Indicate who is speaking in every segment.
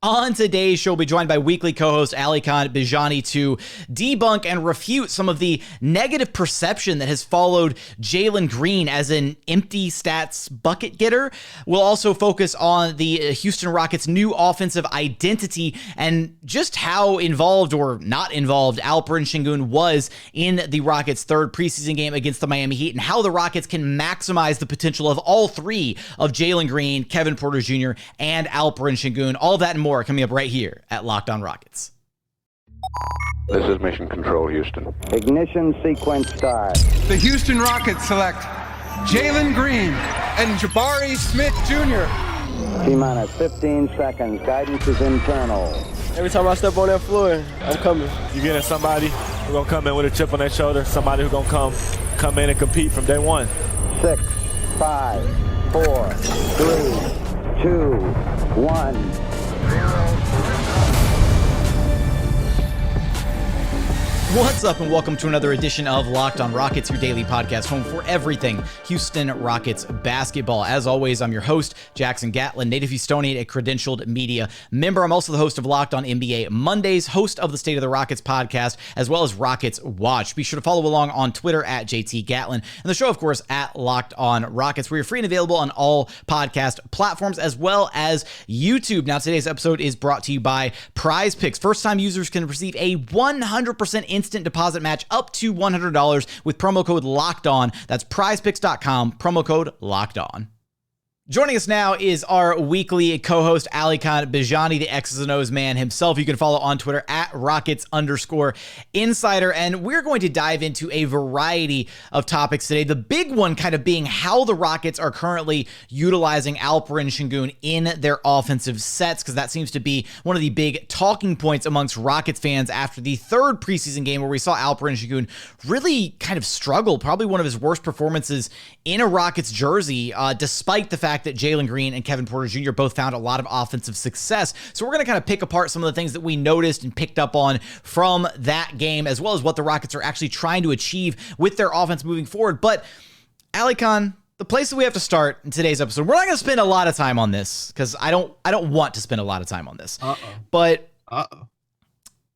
Speaker 1: On today's show, we'll be joined by weekly co-host Alykhan Bijani to debunk and refute some of the negative perception that has followed Jalen Green as an empty stats bucket getter. We'll also focus on the Houston Rockets' new offensive identity and just how involved or not involved Alperen Sengun was in the Rockets' third preseason game against the Miami Heat, and how the Rockets can maximize the potential of all three of Jalen Green, Kevin Porter Jr., and Alperen Sengun. All of that and more coming up right here at Locked On Rockets.
Speaker 2: This is Mission Control, Houston.
Speaker 3: Ignition sequence start.
Speaker 4: The Houston Rockets select Jalen Green and Jabari Smith Jr.
Speaker 3: T-minus 15 seconds. Guidance is internal.
Speaker 5: Every time I step on that floor, I'm coming.
Speaker 6: You're getting somebody who's going to come in with a chip on their shoulder, somebody who's going to come in and compete from day one.
Speaker 3: 6, 5, 4, 3, 2, 1.
Speaker 1: What's up, and welcome to another edition of Locked On Rockets, your daily podcast home for everything Houston Rockets basketball. As always, I'm your host, Jackson Gatlin, native Houstonian, a credentialed media member. I'm also the host of Locked On NBA Mondays, host of the State of the Rockets podcast, as well as Rockets Watch. Be sure to follow along on Twitter at JT Gatlin, and the show, of course, at Locked On Rockets, where you're free and available on all podcast platforms, as well as YouTube. Now, today's episode is brought to you by Prize Picks. First-time users can receive a 100% instant deposit match up to $100 with promo code Locked On. That's prizepicks.com, promo code Locked On. Joining us now is our weekly co-host, Alykhan Bijani, the X's and O's man himself. You can follow on Twitter at Rockets_Insider. And we're going to dive into a variety of topics today. The big one kind of being how the Rockets are currently utilizing Alperen Sengun in their offensive sets, because that seems to be one of the big talking points amongst Rockets fans after the third preseason game, where we saw Alperen Sengun really kind of struggle, probably one of his worst performances in a Rockets jersey, despite the fact that Jalen Green and Kevin Porter Jr. both found a lot of offensive success. So we're going to kind of pick apart some of the things that we noticed and picked up on from that game, as well as what the Rockets are actually trying to achieve with their offense moving forward. But Alykhan, the place that we have to start in today's episode, we're not going to spend a lot of time on this because I don't want to spend a lot of time on this. But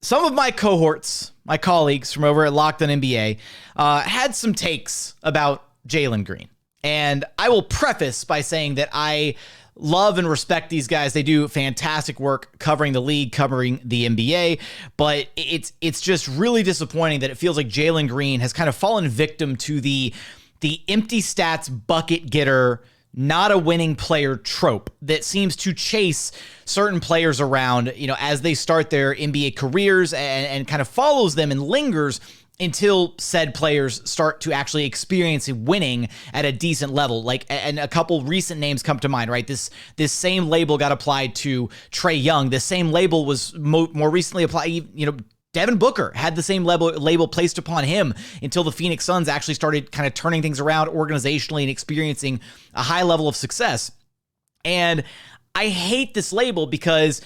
Speaker 1: some of my cohorts, my colleagues from over at Locked On NBA, had some takes about Jalen Green. And I will preface by saying that I love and respect these guys. They do fantastic work covering the league, covering the NBA, but it's just really disappointing that it feels like Jalen Green has kind of fallen victim to the empty stats bucket getter, not a winning player trope that seems to chase certain players around, as they start their NBA careers and kind of follows them and lingers until said players start to actually experience winning at a decent level. And a couple recent names come to mind, right? This same label got applied to Trae Young. This same label was more recently applied, Devin Booker had the same label placed upon him until the Phoenix Suns actually started kind of turning things around organizationally and experiencing a high level of success. And I hate this label because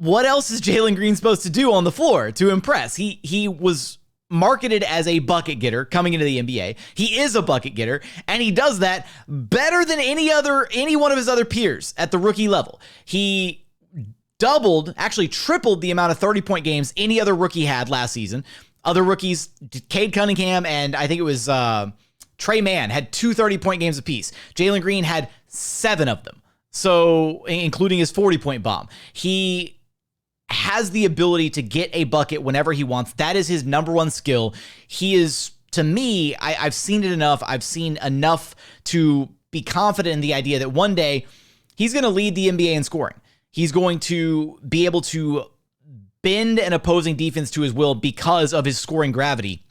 Speaker 1: what else is Jalen Green supposed to do on the floor to impress? He was marketed as a bucket getter coming into the NBA. He is a bucket getter, and he does that better than any one of his other peers at the rookie level. He actually tripled the amount of 30-point games any other rookie had last season. Other rookies, Cade Cunningham and I think it was Trey Mann, had 2 30-point games apiece. Jalen Green had 7 of them, so including his 40-point bomb. He has the ability to get a bucket whenever he wants. That is his number one skill. He is, to me, I've seen it enough. I've seen enough to be confident in the idea that one day he's going to lead the NBA in scoring. He's going to be able to bend an opposing defense to his will because of his scoring gravity.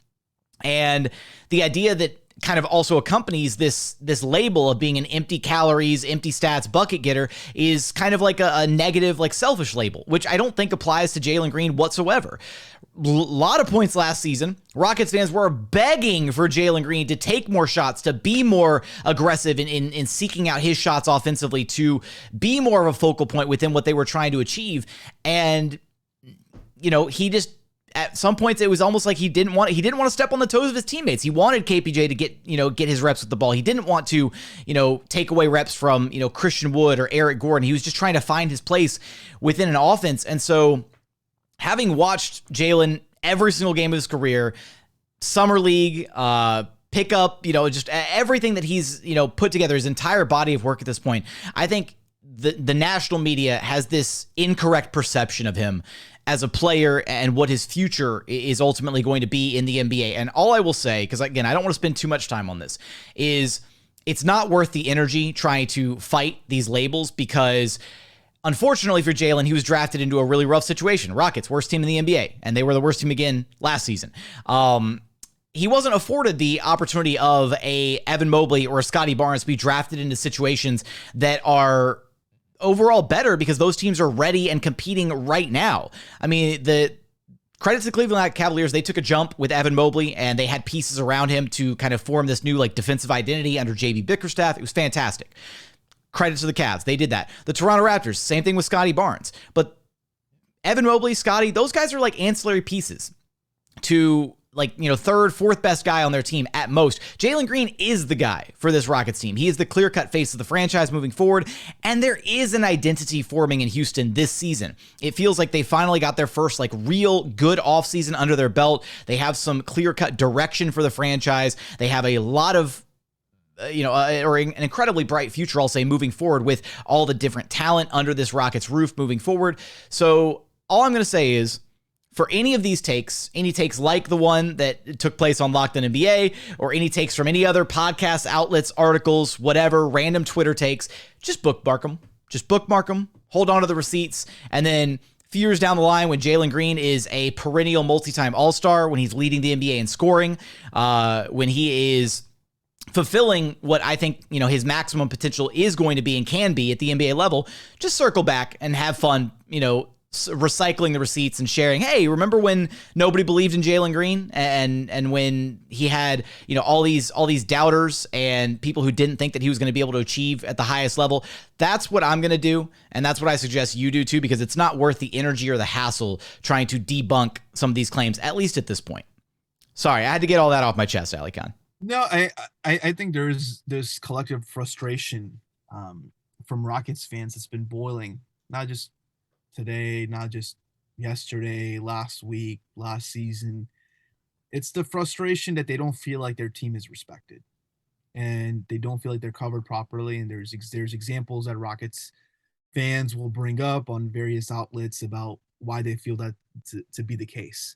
Speaker 1: And the idea that kind of also accompanies this label of being an empty calories, empty stats bucket getter is kind of like a negative, like selfish label, which I don't think applies to Jalen Green whatsoever. A lot of points last season, Rockets fans were begging for Jalen Green to take more shots, to be more aggressive in seeking out his shots offensively, to be more of a focal point within what they were trying to achieve. And, he just at some points it was almost like he didn't want to step on the toes of his teammates. He wanted KPJ to get his reps with the ball. He didn't want to, take away reps from, Christian Wood or Eric Gordon. He was just trying to find his place within an offense. And so having watched Jalen every single game of his career, summer league, pick up, just everything that he's, put together, his entire body of work at this point, I think the national media has this incorrect perception of him as a player and what his future is ultimately going to be in the NBA. And all I will say, because again, I don't want to spend too much time on this, is it's not worth the energy trying to fight these labels, because unfortunately for Jalen, he was drafted into a really rough situation. Rockets, worst team in the NBA, and they were the worst team again last season. He wasn't afforded the opportunity of a Evan Mobley or a Scotty Barnes to be drafted into situations that are overall better, because those teams are ready and competing right now. I mean, the credit to the Cleveland Cavaliers, they took a jump with Evan Mobley, and they had pieces around him to kind of form this new defensive identity under JB Bickerstaff. It was fantastic. Credit to the Cavs. They did that. The Toronto Raptors, same thing with Scotty Barnes. But Evan Mobley, Scotty, those guys are like ancillary pieces to third, fourth best guy on their team at most. Jalen Green is the guy for this Rockets team. He is the clear-cut face of the franchise moving forward, and there is an identity forming in Houston this season. It feels like they finally got their first real good offseason under their belt. They have some clear-cut direction for the franchise. They have a lot of or an incredibly bright future, I'll say, moving forward with all the different talent under this Rockets roof moving forward. So all I'm going to say is, for any of these takes, any takes like the one that took place on Locked On NBA, or any takes from any other podcast outlets, articles, whatever, random Twitter takes, just bookmark them. Just bookmark them, hold on to the receipts, and then a few years down the line, when Jalen Green is a perennial multi-time All-Star, when he's leading the NBA in scoring, when he is fulfilling what I think, his maximum potential is going to be and can be at the NBA level, just circle back and have fun, recycling the receipts and sharing. Hey, remember when nobody believed in Jalen Green, and when he had, all these doubters and people who didn't think that he was going to be able to achieve at the highest level? That's what I'm going to do, and that's what I suggest you do too, because it's not worth the energy or the hassle trying to debunk some of these claims, at least at this point. Sorry, I had to get all that off my chest, Alykhan.
Speaker 7: No, I think there's collective frustration from Rockets fans that's been boiling, not just today, not just yesterday, last week, last season. It's the frustration that they don't feel like their team is respected, and they don't feel like they're covered properly. And there's examples that Rockets fans will bring up on various outlets about why they feel that to be the case.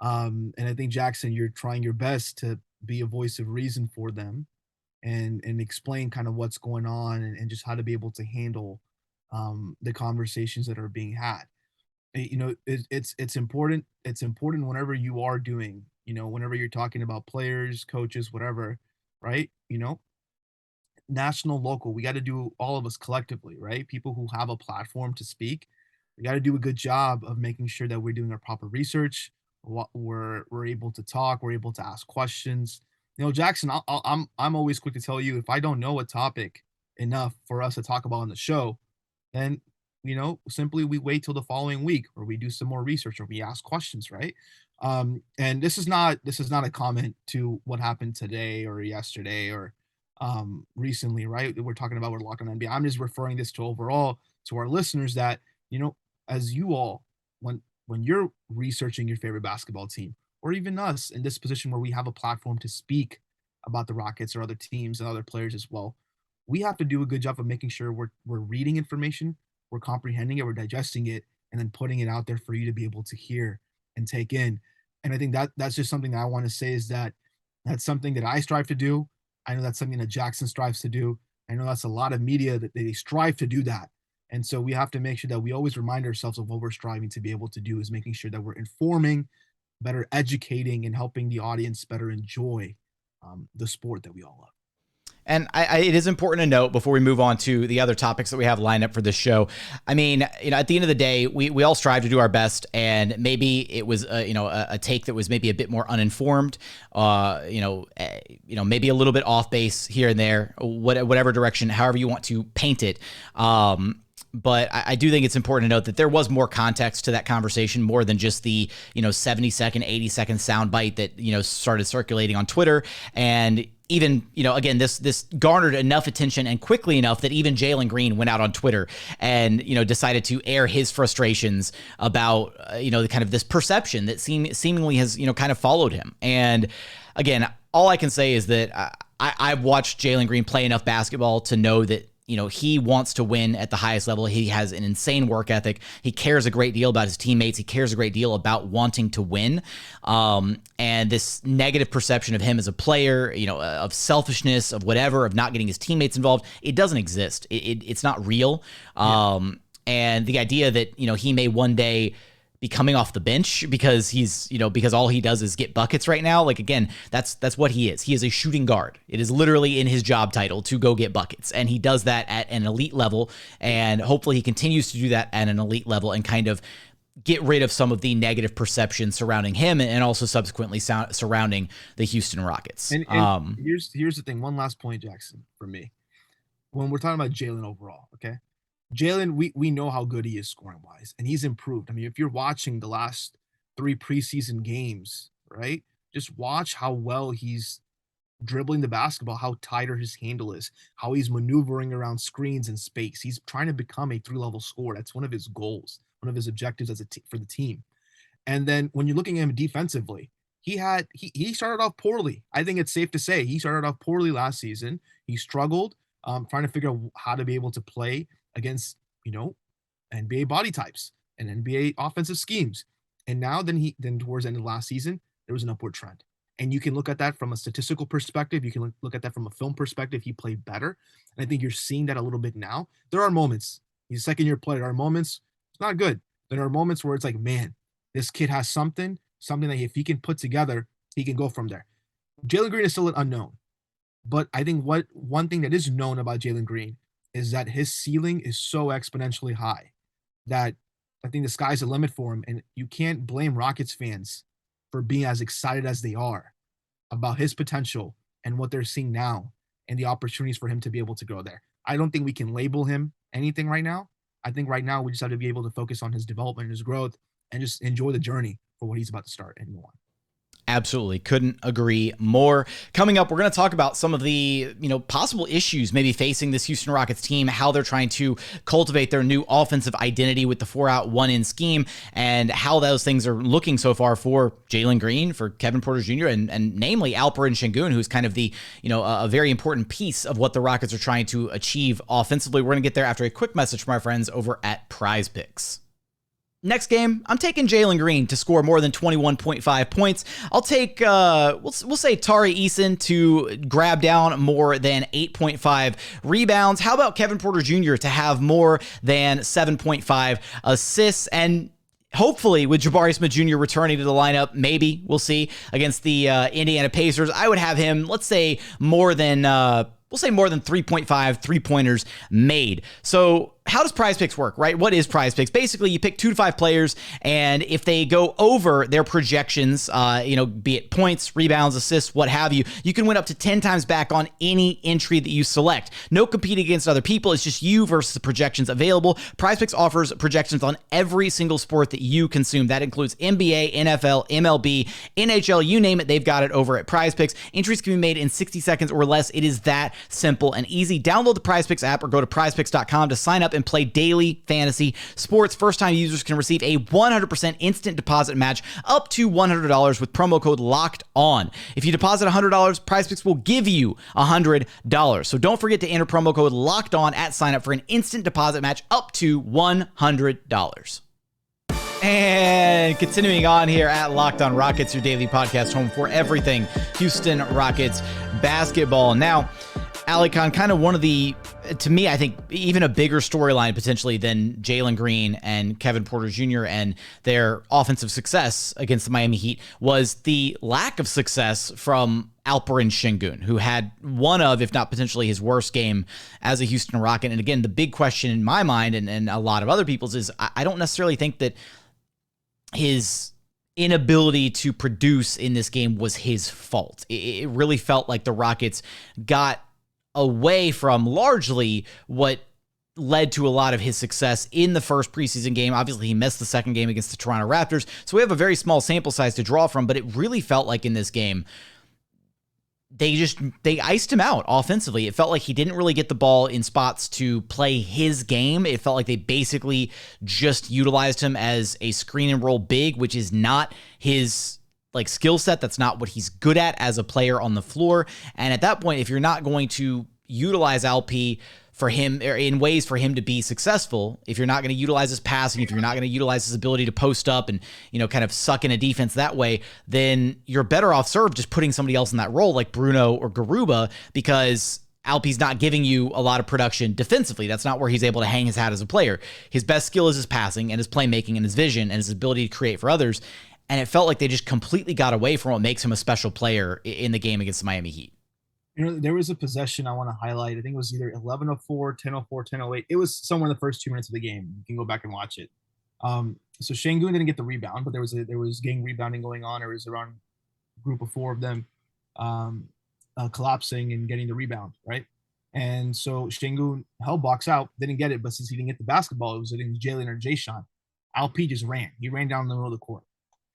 Speaker 7: And I think, Jackson, you're trying your best to be a voice of reason for them and explain kind of what's going on and just how to be able to handle the conversations that are being had. It's important. It's important whenever you are doing, whenever you're talking about players, coaches, whatever, right? National, local, we got to do, all of us collectively, right? People who have a platform to speak, we got to do a good job of making sure that we're doing our proper research. We're able to talk, we're able to ask questions. Jackson, I'm always quick to tell you, if I don't know a topic enough for us to talk about on the show, then simply we wait till the following week, or we do some more research, or we ask questions, right? And this is not a comment to what happened today or yesterday or recently, right? We're talking about, we're Locked On NBA. I'm just referring this to overall to our listeners that, as you all, when you're researching your favorite basketball team, or even us in this position where we have a platform to speak about the Rockets or other teams and other players as well, we have to do a good job of making sure we're reading information, we're comprehending it, we're digesting it, and then putting it out there for you to be able to hear and take in. And I think that's just something that I want to say, is that that's something that I strive to do. I know that's something that Jackson strives to do. I know that's a lot of media that they strive to do that. And so we have to make sure that we always remind ourselves of what we're striving to be able to do, is making sure that we're informing, better educating, and helping the audience better enjoy the sport that we all love.
Speaker 1: And it is important to note, before we move on to the other topics that we have lined up for this show, I mean, at the end of the day, we all strive to do our best, and maybe it was, a take that was maybe a bit more uninformed, maybe a little bit off base here and there, whatever direction, however you want to paint it. But I do think it's important to note that there was more context to that conversation, more than just the 70-second, 80-second soundbite that started circulating on Twitter. And even, again, this garnered enough attention and quickly enough that even Jalen Green went out on Twitter and, decided to air his frustrations about, the kind of this perception that seemingly has, kind of followed him. And again, all I can say is that I've watched Jalen Green play enough basketball to know that, he wants to win at the highest level. He has an insane work ethic. He cares a great deal about his teammates. He cares a great deal about wanting to win. And this negative perception of him as a player, of selfishness, of whatever, of not getting his teammates involved, it doesn't exist. It's not real. And the idea that, he may one day be coming off the bench because because all he does is get buckets right now. Like, again, that's what he is. He is a shooting guard. It is literally in his job title to go get buckets. And he does that at an elite level. And hopefully he continues to do that at an elite level and kind of get rid of some of the negative perception surrounding him and also subsequently surrounding the Houston Rockets.
Speaker 7: And here's the thing. One last point, Jackson, for me. When we're talking about Jalen overall, okay? Jalen, we know how good he is scoring wise, and he's improved. I mean, if you're watching the last 3 preseason games, right, just watch how well he's dribbling the basketball, how tighter his handle is, how he's maneuvering around screens and space. He's trying to become a 3-level scorer. That's one of his goals, one of his objectives for the team. And then when you're looking at him defensively, he started off poorly. I think it's safe to say he started off poorly last season. He struggled trying to figure out how to be able to play against, NBA body types and NBA offensive schemes. And now then towards the end of last season, there was an upward trend. And you can look at that from a statistical perspective. You can look at that from a film perspective. He played better. And I think you're seeing that a little bit now. There are moments. He's a second-year player. There are moments. It's not good. There are moments where it's like, man, this kid has something that if he can put together, he can go from there. Jalen Green is still an unknown. But I think one thing that is known about Jalen Green is that his ceiling is so exponentially high that I think the sky's the limit for him. And you can't blame Rockets fans for being as excited as they are about his potential and what they're seeing now and the opportunities for him to be able to go there. I don't think we can label him anything right now. I think right now we just have to be able to focus on his development, his growth, and just enjoy the journey for what he's about to start and go on.
Speaker 1: Absolutely. Couldn't agree more. Coming up, we're going to talk about some of the, possible issues maybe facing this Houston Rockets team, how they're trying to cultivate their new offensive identity with the 4-out, 1-in scheme, and how those things are looking so far for Jalen Green, for Kevin Porter Jr., and namely Alperen Sengun, who's kind of the, a very important piece of what the Rockets are trying to achieve offensively. We're going to get there after a quick message from our friends over at Prize Picks. Next game, I'm taking Jalen Green to score more than 21.5 points. I'll take, we'll say Tari Eason to grab down more than 8.5 rebounds. How about Kevin Porter Jr. to have more than 7.5 assists? And hopefully with Jabari Smith Jr. returning to the lineup, maybe we'll see against the Indiana Pacers, I would have him, let's say more than 3.5 three-pointers made. So how does Prize Picks work, right? What is Prize Picks? Basically, you pick 2 to 5 players, and if they go over their projections, be it points, rebounds, assists, what have you, you can win up to 10 times back on any entry that you select. No competing against other people. It's just you versus the projections available. Prize Picks offers projections on every single sport that you consume. That includes NBA, NFL, MLB, NHL, you name it, they've got it over at Prize Picks. Entries can be made in 60 seconds or less. It is that simple and easy. Download the Prize Picks app or go to prizepicks.com to sign up and play daily fantasy sports. First-time users can receive a 100% instant deposit match up to $100 with promo code LOCKED ON. If you deposit $100, PrizePicks will give you $100. So don't forget to enter promo code LOCKED ON at sign up for an instant deposit match up to $100. And continuing on here at Locked On Rockets, your daily podcast home for everything Houston Rockets basketball. Now, Alykhan, kind of one of the, to me, I think even a bigger storyline potentially than Jalen Green and Kevin Porter Jr. and their offensive success against the Miami Heat was the lack of success from Alperen Sengun, who had one of, if not potentially his worst game as a Houston Rocket. And again, the big question in my mind and a lot of other people's is I don't necessarily think that his inability to produce in this game was his fault. It really felt like the Rockets got away from largely what led to a lot of his success in the first preseason game. Obviously, he missed the second game against the Toronto Raptors, so we have a very small sample size to draw from, but it really felt like in this game, they iced him out offensively. It felt like he didn't really get the ball in spots to play his game. It felt like they basically just utilized him as a screen and roll big, which is not his skill set. That's not what he's good at as a player on the floor. And at that point, if you're not going to utilize LP for him, or in ways for him to be successful, if you're not going to utilize his passing, if you're not going to utilize his ability to post up and, kind of suck in a defense that way, then you're better off served just putting somebody else in that role like Bruno or Garuba, because Alp's not giving you a lot of production defensively. That's not where he's able to hang his hat as a player. His best skill is his passing and his playmaking and his vision and his ability to create for others. And it felt like they just completely got away from what makes him a special player in the game against the Miami Heat.
Speaker 7: There was a possession I want to highlight. I think it was either 11:04, 10:04, 10:08. It was somewhere in the first 2 minutes of the game. You can go back and watch it. So Sengun didn't get the rebound, but there was gang rebounding going on. There was around a group of 4 of them collapsing and getting the rebound, right? And so Sengun held box out, didn't get it, but since he didn't get the basketball, it was either Jalen or Jae'Sean. Alp just ran. He ran down the middle of the court.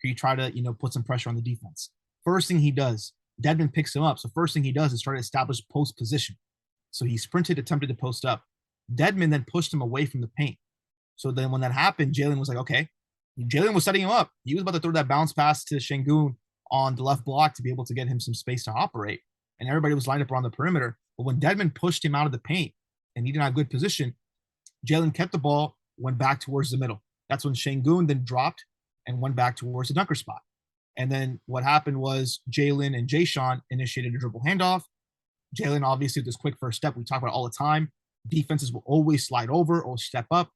Speaker 7: He tried to, put some pressure on the defense. First thing he does, Dedmon picks him up. So first thing he does is try to establish post position. So he sprinted, attempted to post up. Dedmon then pushed him away from the paint. So then when that happened, Jalen was like, okay. Jalen was setting him up. He was about to throw that bounce pass to Sengun on the left block to be able to get him some space to operate. And everybody was lined up around the perimeter. But when Dedmon pushed him out of the paint and he didn't have good position, Jalen kept the ball, went back towards the middle. That's when Sengun then dropped and went back towards the dunker spot. And then what happened was Jalen and Jae'Sean initiated a dribble handoff. Jalen, obviously, with this quick first step, we talk about it all the time. Defenses will always slide over or step up.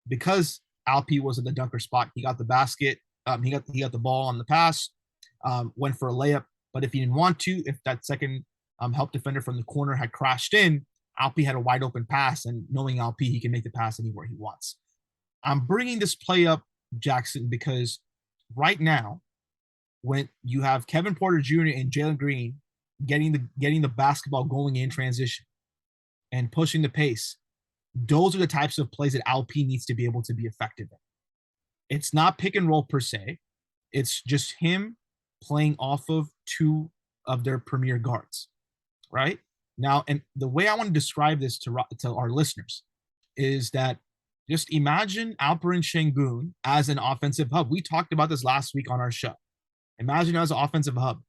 Speaker 7: Because Alp was at the dunker spot, he got the basket. He got the ball on the pass, went for a layup. But if he didn't want to, if that second help defender from the corner had crashed in, Alp had a wide open pass. And knowing Alp, he can make the pass anywhere he wants. I'm bringing this play up, Jackson, because right now, when you have Kevin Porter Jr. and Jalen Green getting the basketball going in transition and pushing the pace, those are the types of plays that Alp needs to be able to be effective in. It's not pick and roll per se. It's just him playing off of 2 of their premier guards, right? Now, and the way I want to describe this to our listeners is that just imagine Alperen Sengun as an offensive hub. We talked about this last week on our show. Imagine as an offensive hub,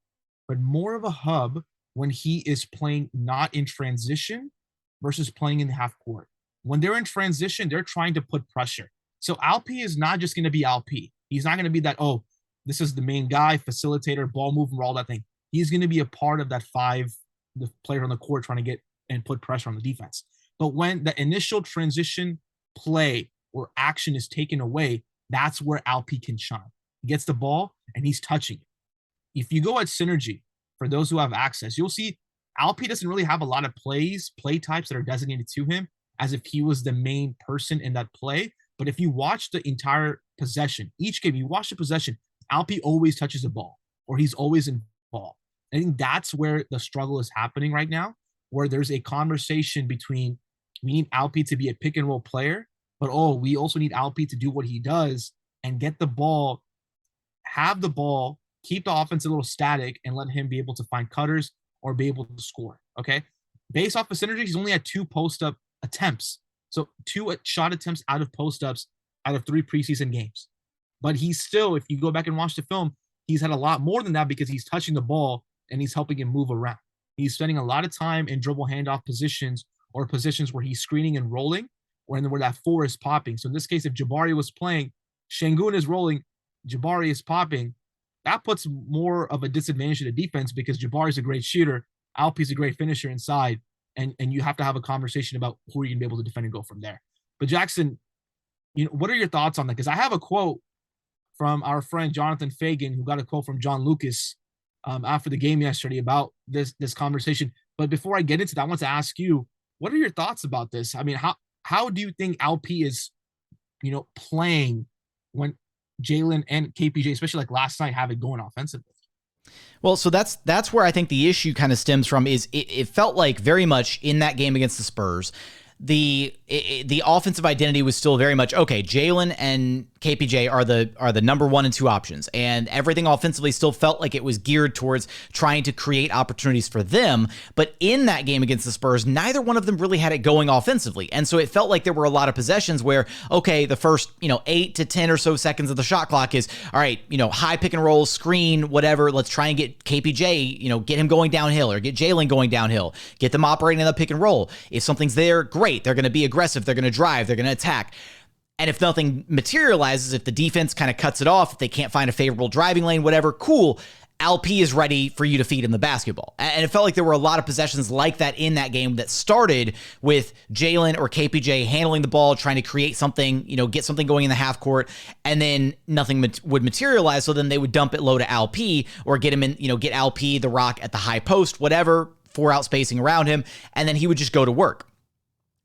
Speaker 7: but more of a hub when he is playing not in transition versus playing in the half court. When they're in transition, they're trying to put pressure. So Alp is not just going to be Alp. He's not going to be that, oh, this is the main guy, facilitator, ball mover, all that thing. He's going to be a part of that 5, the player on the court trying to get and put pressure on the defense. But when the initial transition play or action is taken away, that's where Alp can shine. He gets the ball and he's touching it. If you go at Synergy, for those who have access, you'll see Alp doesn't really have a lot of play types that are designated to him as if he was the main person in that play. But if you watch the entire possession, each game, you watch the possession, Alp always touches the ball or he's always involved. I think that's where the struggle is happening right now, where there's a conversation between we need Alp to be a pick and roll player, but we also need Alp to do what he does and get the ball, have the ball, keep the offense a little static, and let him be able to find cutters or be able to score, okay? Based off of Synergy, he's only had 2 post-up attempts. So 2 shot attempts out of post-ups out of 3 preseason games. But he's still, if you go back and watch the film, he's had a lot more than that because he's touching the ball and he's helping him move around. He's spending a lot of time in dribble handoff positions or positions where he's screening and rolling, where that 4 is popping. So in this case, if Jabari was playing, Sengun is rolling, Jabari is popping, that puts more of a disadvantage to the defense because Jabari is a great shooter, Alp's a great finisher inside, and you have to have a conversation about who you're going to be able to defend and go from there. But Jackson, what are your thoughts on that? Because I have a quote from our friend Jonathan Fagan, who got a quote from John Lucas after the game yesterday about this conversation. But before I get into that, I want to ask you, what are your thoughts about this? I mean, how do you think Alp is, playing when Jalen and KPJ, especially like last night, have it going offensively?
Speaker 1: Well, so that's where I think the issue kind of stems from is it felt like very much in that game against the Spurs, the offensive identity was still very much, okay, Jalen and KPJ are the number 1 and 2 options, and everything offensively still felt like it was geared towards trying to create opportunities for them. But in that game against the Spurs, neither one of them really had it going offensively. And so it felt like there were a lot of possessions where, okay, the first, 8 to 10 or so seconds of the shot clock is, all right, high pick and roll, screen, whatever. Let's try and get KPJ, get him going downhill, or get Jalen going downhill, get them operating in the pick and roll. If something's there, great. They're going to be aggressive. They're going to drive. They're going to attack. And if nothing materializes, if the defense kind of cuts it off, if they can't find a favorable driving lane, whatever, cool. LP is ready for you to feed him the basketball. And it felt like there were a lot of possessions like that in that game that started with Jalen or KPJ handling the ball, trying to create something, get something going in the half court, and then nothing would materialize. So then they would dump it low to LP or get him in, get LP the rock at the high post, whatever, 4 out spacing around him, and then he would just go to work.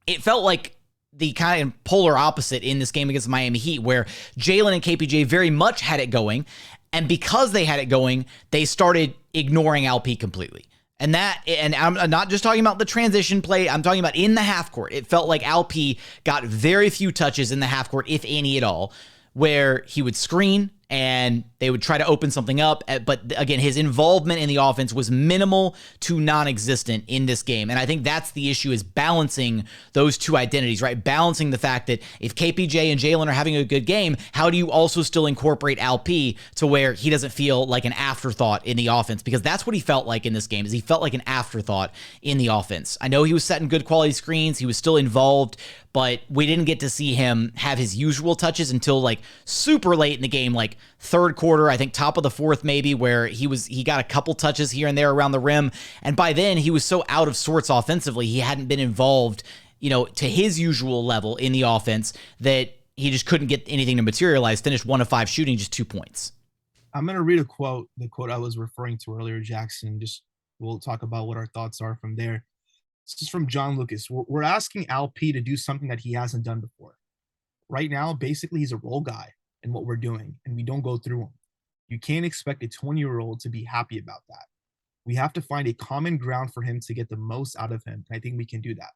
Speaker 1: It felt like the kind of polar opposite in this game against the Miami Heat, where Jalen and KPJ very much had it going, and because they had it going, they started ignoring LP completely. And I'm not just talking about the transition play, I'm talking about in the half court. It felt like LP got very few touches in the half court, if any at all, where he would screen and they would try to open something up. But again, his involvement in the offense was minimal to non-existent in this game. And I think that's the issue, is balancing those two identities, right? Balancing the fact that if KPJ and Jalen are having a good game, how do you also still incorporate LP to where he doesn't feel like an afterthought in the offense? Because that's what he felt like in this game, is he felt like an afterthought in the offense. I know he was setting good quality screens. He was still involved, but we didn't get to see him have his usual touches until like super late in the game, like third quarter, I think top of the fourth maybe, where he got a couple touches here and there around the rim. And by then he was so out of sorts offensively, he hadn't been involved, to his usual level in the offense, that he just couldn't get anything to materialize. Finished 1 of 5 shooting, just 2 points.
Speaker 7: I'm going to read the quote I was referring to earlier, Jackson. We'll talk about what our thoughts are from there. This is from John Lucas. We're asking LP to do something that he hasn't done before. Right now, basically, he's a role guy in what we're doing, and we don't go through him. You can't expect a 20-year-old to be happy about that. We have to find a common ground for him to get the most out of him, and I think we can do that.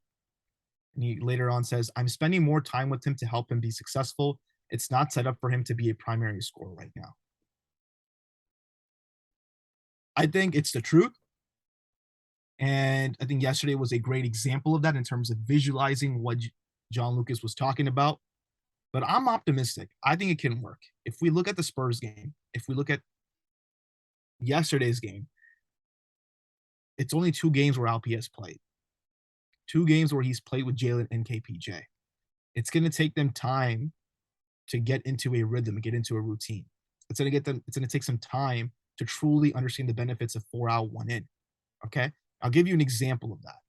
Speaker 7: And he later on says, I'm spending more time with him to help him be successful. It's not set up for him to be a primary scorer right now. I think it's the truth. And I think yesterday was a great example of that in terms of visualizing what John Lucas was talking about. But I'm optimistic. I think it can work. If we look at the Spurs game, if we look at yesterday's game, it's only 2 games where LP has played. 2 games where he's played with Jalen and KPJ. It's going to take them time to get into a rhythm, get into a routine. It's going to take some time to truly understand the benefits of 4 out, 1 in. Okay? I'll give you an example of that.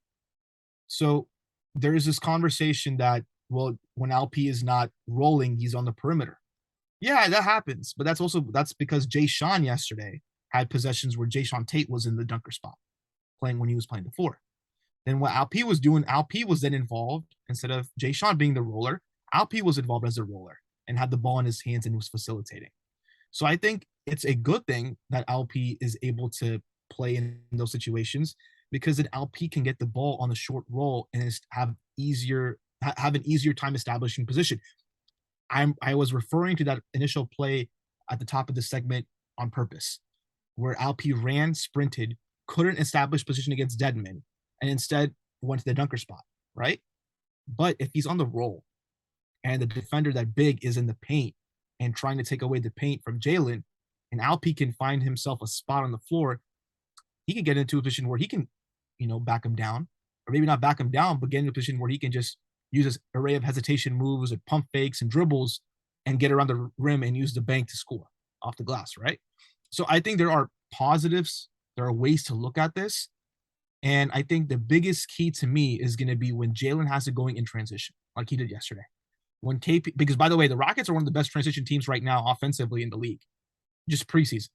Speaker 7: So there is this conversation that, well, when LP is not rolling, he's on the perimeter. Yeah, that happens. But that's because Jae'Sean yesterday had possessions where Jae'Sean Tate was in the dunker spot, playing when he was playing before. Then what LP was doing, LP was then involved, instead of Jae'Sean being the roller, LP was involved as a roller and had the ball in his hands and was facilitating. So I think it's a good thing that LP is able to play in those situations, because then LP can get the ball on the short roll and have an easier time establishing position. I was referring to that initial play at the top of the segment on purpose, where LP ran, sprinted, couldn't establish position against Deadman, and instead went to the dunker spot, right? But if he's on the roll and the defender, that big, is in the paint and trying to take away the paint from Jalen, and LP can find himself a spot on the floor, he can get into a position where he can, back him down, or maybe not back him down, but get into a position where he can just use his array of hesitation moves and pump fakes and dribbles and get around the rim and use the bank to score off the glass, right? So I think there are positives. There are ways to look at this. And I think the biggest key to me is going to be when Jalen has it going in transition, like he did yesterday. When because by the way, the Rockets are one of the best transition teams right now offensively in the league, just preseason.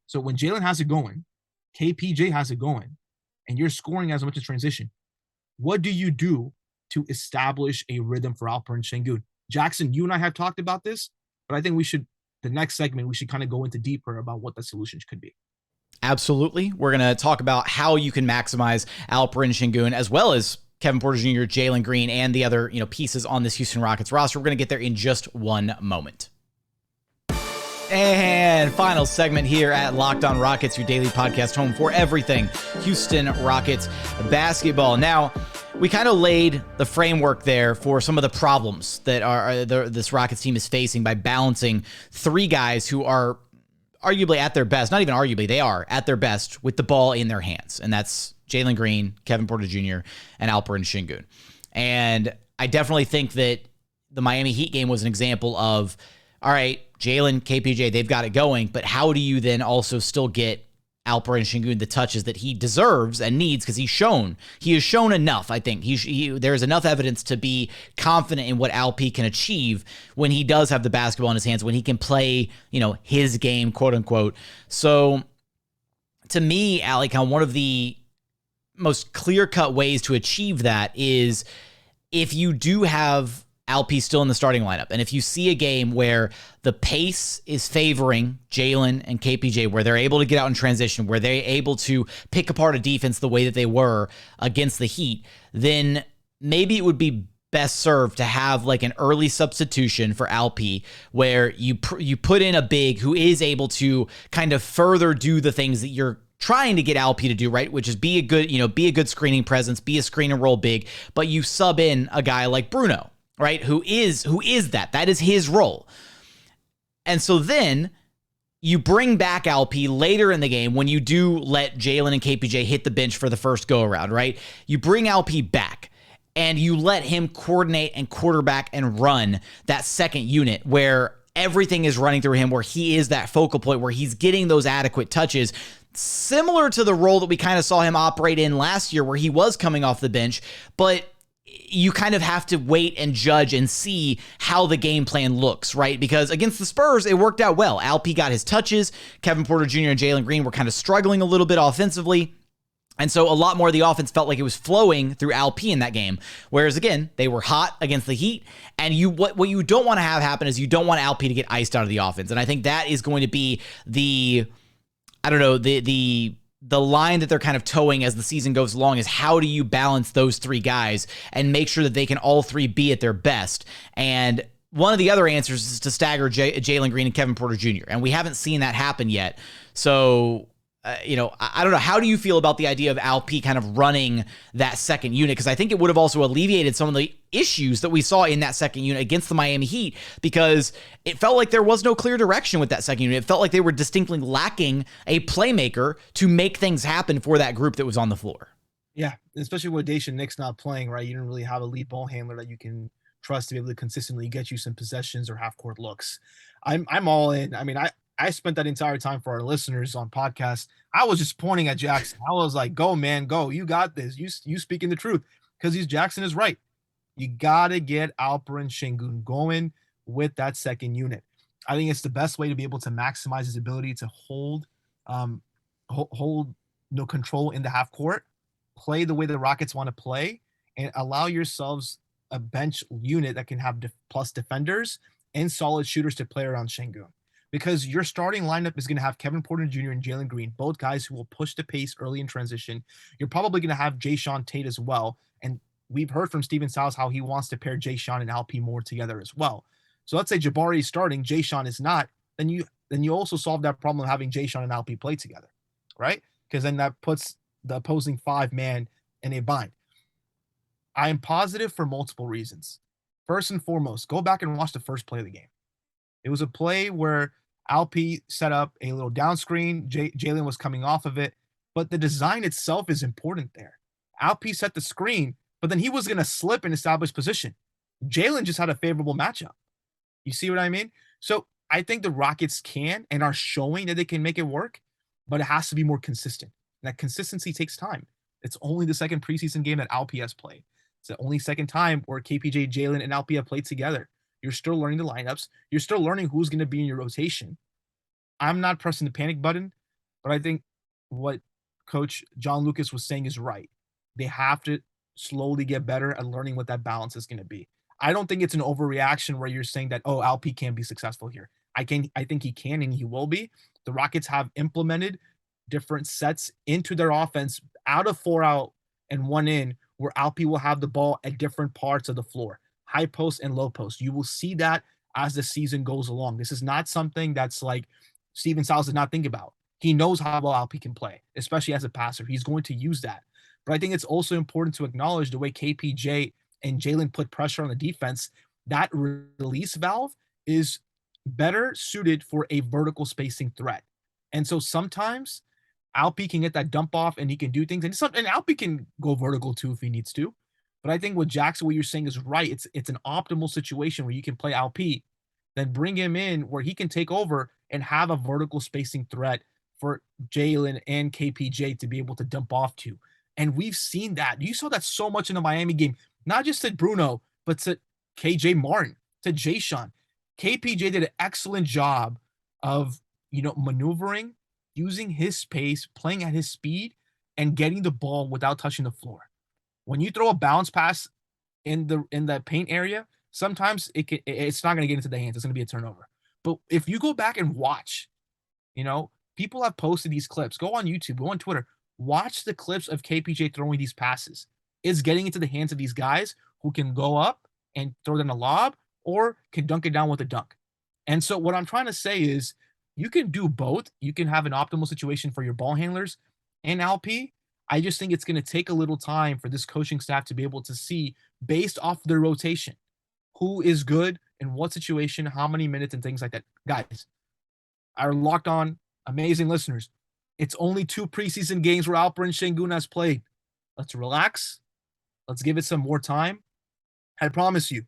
Speaker 7: So when Jalen has it going, KPJ has it going, and you're scoring as much as transition, what do you do to establish a rhythm for Alperen Sengun? Jackson, you and I have talked about this, but I think the next segment, we should kind of go into deeper about what the solutions could be.
Speaker 1: Absolutely. We're going to talk about how you can maximize Alperen Sengun, as well as Kevin Porter Jr., Jalen Green, and the other, pieces on this Houston Rockets roster. We're going to get there in just one moment. And final segment here at Locked On Rockets, your daily podcast home for everything Houston Rockets basketball. Now, we kind of laid the framework there for some of the problems that this Rockets team is facing by balancing three guys who are arguably at their best, not even arguably, they are at their best with the ball in their hands. And that's Jalen Green, Kevin Porter Jr., and Alperen Sengun. And I definitely think that the Miami Heat game was an example of, all right, Jalen, KPJ, they've got it going, but how do you then also still get Alperen Sengun the touches that he deserves and needs? Because he has shown enough. I think there's enough evidence to be confident in what Alp can achieve when he does have the basketball in his hands, when he can play, his game, quote unquote. So to me, Alykhan, one of the most clear-cut ways to achieve that is if you do have Alp still in the starting lineup, and if you see a game where the pace is favoring Jalen and KPJ, where they're able to get out in transition, where they're able to pick apart a defense the way that they were against the Heat, then maybe it would be best served to have like an early substitution for Alp, where you put in a big who is able to kind of further do the things that you're trying to get Alp to do, right? Which is be a good screening presence, be a screen and roll big, but you sub in a guy like Bruno, right? Who is that is his role. And so then you bring back Alp later in the game when you do let Jalen and KPJ hit the bench for the first go around, right? You bring Alp back and you let him coordinate and quarterback and run that second unit where everything is running through him, where he is that focal point, where he's getting those adequate touches, similar to the role that we kind of saw him operate in last year where he was coming off the bench, but you kind of have to wait and judge and see how the game plan looks, right? Because against the Spurs, it worked out well. Alp got his touches. Kevin Porter Jr. and Jalen Green were kind of struggling a little bit offensively. And so a lot more of the offense felt like it was flowing through Alp in that game. Whereas, again, they were hot against the Heat. And what you don't want to have happen is you don't want Alp to get iced out of the offense. And I think that is going to be the line that they're kind of towing as the season goes along is how do you balance those three guys and make sure that they can all three be at their best. And one of the other answers is to stagger Jalen Green and Kevin Porter Jr. And we haven't seen that happen yet. So, I don't know. How do you feel about the idea of Alp kind of running that second unit? Because I think it would have also alleviated some of the issues that we saw in that second unit against the Miami Heat, because it felt like there was no clear direction with that second unit. It felt like they were distinctly lacking a playmaker to make things happen for that group that was on the floor.
Speaker 7: Yeah, especially with Jae'Sean not playing, right? You didn't really have a lead ball handler that you can trust to be able to consistently get you some possessions or half-court looks. I'm all in. I mean, I spent that entire time for our listeners on podcast. I was just pointing at Jackson. I was like, go, man, go. You got this. You speaking the truth, because Jackson is right. You got to get Alperen Sengun going with that second unit. I think it's the best way to be able to maximize his ability to hold control in the half court, play the way the Rockets want to play, and allow yourselves a bench unit that can have plus defenders and solid shooters to play around Sengun. Because your starting lineup is going to have Kevin Porter Jr. and Jalen Green, both guys who will push the pace early in transition. You're probably going to have Jae'Sean Tate as well. And we've heard from Steven Silas how he wants to pair Jae'Sean and Alp more together as well. So let's say Jabari is starting, Jae'Sean is not, then you also solve that problem of having Jae'Sean and Alp play together, right? Because then that puts the opposing 5-man in a bind. I am positive for multiple reasons. First and foremost, go back and watch the first play of the game. It was a play where Alp set up a little down screen. Jalen was coming off of it, but the design itself is important there. Alp set the screen, but then he was going to slip and establish position. Jalen just had a favorable matchup. You see what I mean? So I think the Rockets can and are showing that they can make it work, but it has to be more consistent. And that consistency takes time. It's only the second preseason game that Alp has played. It's the only second time where KPJ, Jalen, and Alp have played together. You're still learning the lineups. You're still learning who's going to be in your rotation. I'm not pressing the panic button, but I think what Coach John Lucas was saying is right. They have to slowly get better at learning what that balance is going to be. I don't think it's an overreaction where you're saying that, oh, Alp can't be successful here. I think he can and he will be. The Rockets have implemented different sets into their offense out of 4 out and 1 in, where Alpi will have the ball at different parts of the floor, high post and low post. You will see that as the season goes along. This is not something that's like Steven Silas did not think about. He knows how well Alpi can play, especially as a passer. He's going to use that. But I think it's also important to acknowledge the way KPJ and Jalen put pressure on the defense. That release valve is better suited for a vertical spacing threat. And so sometimes Alpi can get that dump off and he can do things. And Alpi can go vertical too if he needs to. But I think what Jackson, what you're saying is right. It's an optimal situation where you can play Alpi, then bring him in where he can take over and have a vertical spacing threat for Jalen and KPJ to be able to dump off to. And we've seen that. You saw that so much in the Miami game, not just to Bruno, but to KJ Martin, to Jae'Sean. KPJ did an excellent job of, maneuvering, using his space, playing at his speed, and getting the ball without touching the floor. When you throw a bounce pass in the paint area, sometimes it's not going to get into the hands. It's going to be a turnover. But if you go back and watch, people have posted these clips. Go on YouTube, go on Twitter. Watch the clips of KPJ throwing these passes. It's getting into the hands of these guys who can go up and throw them a lob or can dunk it down with a dunk. And so what I'm trying to say is you can do both. You can have an optimal situation for your ball handlers and LP. I just think it's going to take a little time for this coaching staff to be able to see, based off their rotation, who is good in what situation, how many minutes, and things like that. Guys, our Locked On amazing listeners, it's only 2 preseason games where Alperen Sengun has played. Let's relax. Let's give it some more time. I promise you,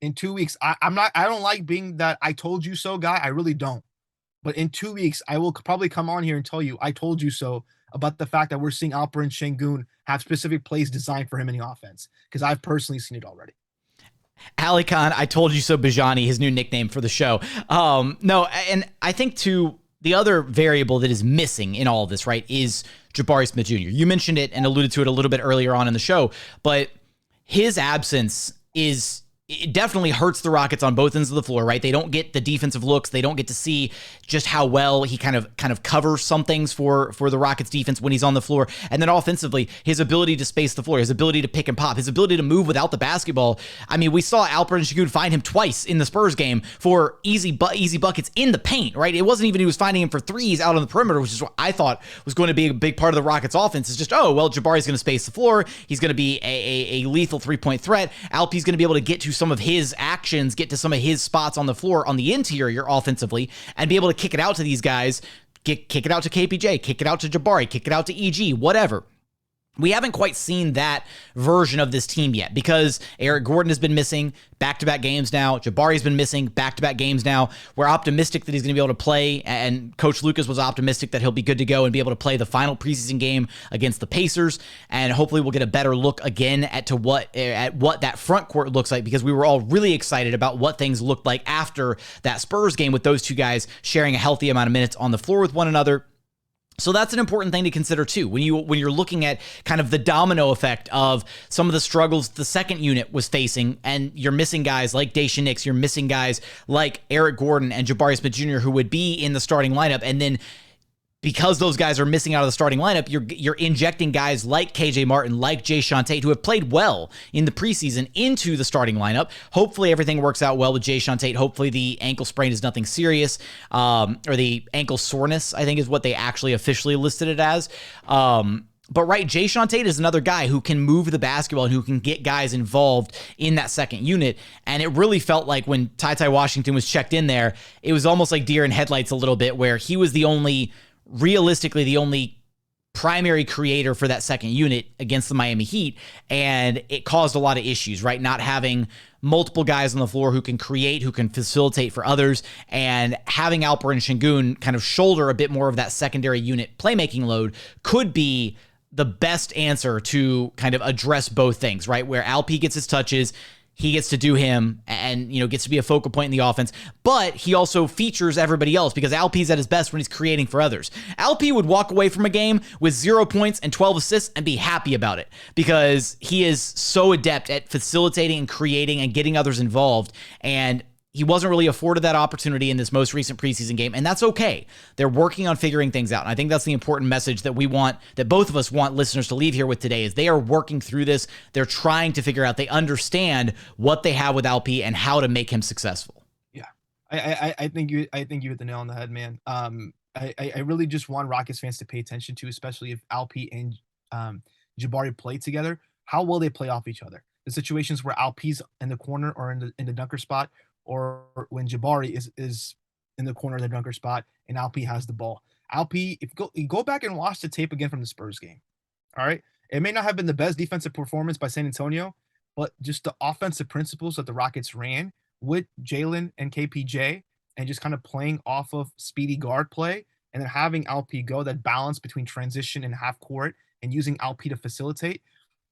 Speaker 7: in 2 weeks, I don't like being that I told you so guy. I really don't. But in 2 weeks, I will probably come on here and tell you I told you so about the fact that we're seeing Alperen Sengun have specific plays designed for him in the offense, because I've personally seen it already.
Speaker 1: Alykhan, I told you so Bijani, his new nickname for the show. No, and I think too, the other variable that is missing in all of this, right, is Jabari Smith Jr. You mentioned it and alluded to it a little bit earlier on in the show, but his absence it definitely hurts the Rockets on both ends of the floor, right? They don't get the defensive looks. They don't get to see just how well he kind of covers some things for the Rockets defense when he's on the floor. And then offensively, his ability to space the floor, his ability to pick and pop, his ability to move without the basketball. I mean, we saw Alperen Sengun find him twice in the Spurs game for easy buckets in the paint, right? It wasn't even he was finding him for threes out on the perimeter, which is what I thought was going to be a big part of the Rockets offense. Is just, Jabari's going to space the floor. He's going to be a lethal three-point threat. Alpi's going to be able to get to some of his actions, get to some of his spots on the floor on the interior offensively, and be able to kick it out to these guys, kick it out to KPJ, kick it out to Jabari, kick it out to EG, whatever. We haven't quite seen that version of this team yet because Eric Gordon has been missing back-to-back games now. Jabari's been missing back-to-back games now. We're optimistic that he's going to be able to play, and Coach Lucas was optimistic that he'll be good to go and be able to play the final preseason game against the Pacers, and hopefully we'll get a better look again at what that front court looks like, because we were all really excited about what things looked like after that Spurs game with those two guys sharing a healthy amount of minutes on the floor with one another. So that's an important thing to consider too when you're looking at kind of the domino effect of some of the struggles the second unit was facing, and you're missing guys like Jae'Sean, you're missing guys like Eric Gordon and Jabari Smith Jr. who would be in the starting lineup, and then because those guys are missing out of the starting lineup, you're injecting guys like KJ Martin, like Jae'Sean who have played well in the preseason into the starting lineup. Hopefully everything works out well with Jae'Sean. Hopefully the ankle sprain is nothing serious, or the ankle soreness, I think is what they actually officially listed it as. But right, Jae'Sean is another guy who can move the basketball and who can get guys involved in that second unit. And it really felt like when Ty Washington was checked in there, it was almost like deer in headlights a little bit, where he was realistically the only primary creator for that second unit against the Miami Heat, and it caused a lot of issues, right? Not having multiple guys on the floor who can create, who can facilitate for others, and having Alperen Sengun kind of shoulder a bit more of that secondary unit playmaking load could be the best answer to kind of address both things, right? Where Alp gets his touches, he gets to do him and, gets to be a focal point in the offense, but he also features everybody else because Alp's at his best when he's creating for others. Alp would walk away from a game with 0 points and 12 assists and be happy about it because he is so adept at facilitating and creating and getting others involved, and he wasn't really afforded that opportunity in this most recent preseason game, and that's okay. They're working on figuring things out, and I think that's the important message that we want, that both of us want listeners to leave here with today, is they are working through this. They're trying to figure out, they understand what they have with Alp and how to make him successful.
Speaker 7: Yeah, I think you hit the nail on the head, man. I really just want Rockets fans to pay attention to, especially if Alp and Jabari play together. How will they play off each other? The situations where Alp's in the corner or in the dunker spot, or when Jabari is in the corner of the dunker spot and Alp has the ball. Alp, if you go back and watch the tape again from the Spurs game, all right? It may not have been the best defensive performance by San Antonio, but just the offensive principles that the Rockets ran with Jalen and KPJ and just kind of playing off of speedy guard play and then having Alp go, that balance between transition and half court and using Alp to facilitate.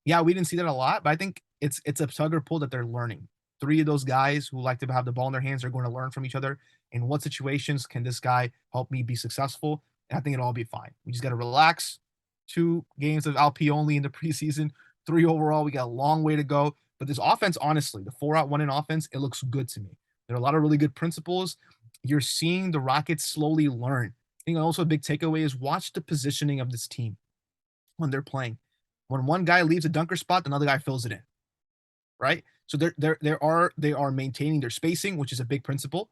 Speaker 7: Yeah, we didn't see that a lot, but I think it's a tug or pull that they're learning. 3 of those guys who like to have the ball in their hands are going to learn from each other. In what situations can this guy help me be successful? And I think it'll all be fine. We just got to relax. 2 games of Alp only in the preseason, 3 overall. We got a long way to go. But this offense, honestly, the 4-out 1-in offense, it looks good to me. There are a lot of really good principles. You're seeing the Rockets slowly learn. I think also a big takeaway is watch the positioning of this team when they're playing. When one guy leaves a dunker spot, another guy fills it in, right? So they are maintaining their spacing, which is a big principle.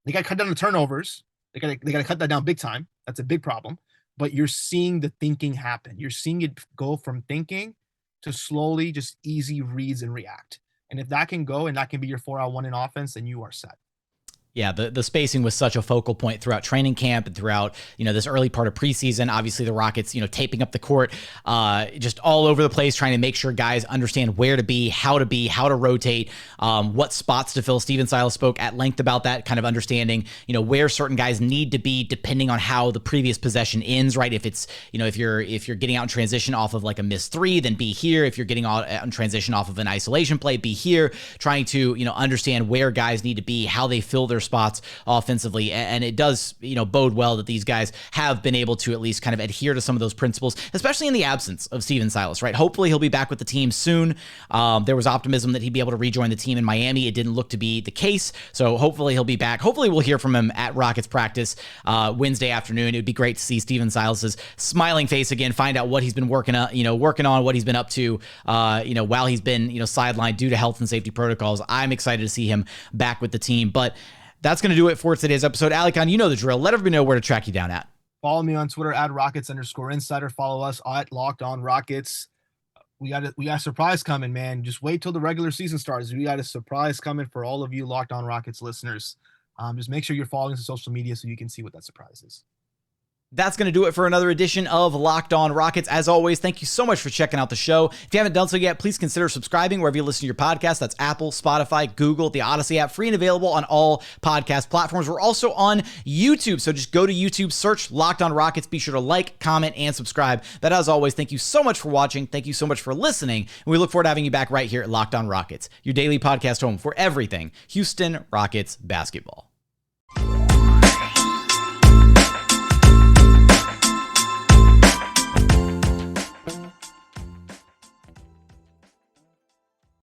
Speaker 7: They got to cut down the turnovers. They got to cut that down big time. That's a big problem. But you're seeing the thinking happen. You're seeing it go from thinking to slowly just easy reads and react. And if that can go and that can be your 4-out 1-in offense, then you are set.
Speaker 1: Yeah, the spacing was such a focal point throughout training camp and throughout, this early part of preseason. Obviously, the Rockets, taping up the court, just all over the place, trying to make sure guys understand where to be, how to rotate, what spots to fill. Steven Silas spoke at length about that, kind of understanding, where certain guys need to be depending on how the previous possession ends, right? If it's, if you're getting out in transition off of like a missed 3, then be here. If you're getting out in transition off of an isolation play, be here. Trying to, understand where guys need to be, how they fill their spots offensively. And it does, bode well that these guys have been able to at least kind of adhere to some of those principles, especially in the absence of Steven Silas, right? Hopefully he'll be back with the team soon. There was optimism that he'd be able to rejoin the team in Miami. It didn't look to be the case. So hopefully he'll be back. Hopefully we'll hear from him at Rockets practice Wednesday afternoon. It would be great to see Steven Silas's smiling face again, find out what he's been working on, what he's been up to, while he's been, sidelined due to health and safety protocols. I'm excited to see him back with the team. But that's going to do it for today's episode. Alykhan, you know the drill. Let everybody know where to track you down at.
Speaker 7: Follow me on Twitter at Rockets_insider. Follow us at Locked On Rockets. We got a surprise coming, man. Just wait till the regular season starts. We got a surprise coming for all of you Locked On Rockets listeners. Just make sure you're following us on social media so you can see what that surprise is.
Speaker 1: That's going to do it for another edition of Locked On Rockets. As always, thank you so much for checking out the show. If you haven't done so yet, please consider subscribing wherever you listen to your podcast. That's Apple, Spotify, Google, the Odyssey app, free and available on all podcast platforms. We're also on YouTube, so just go to YouTube, search Locked On Rockets. Be sure to like, comment, and subscribe. But as always, thank you so much for watching. Thank you so much for listening. And we look forward to having you back right here at Locked On Rockets, your daily podcast home for everything Houston Rockets basketball.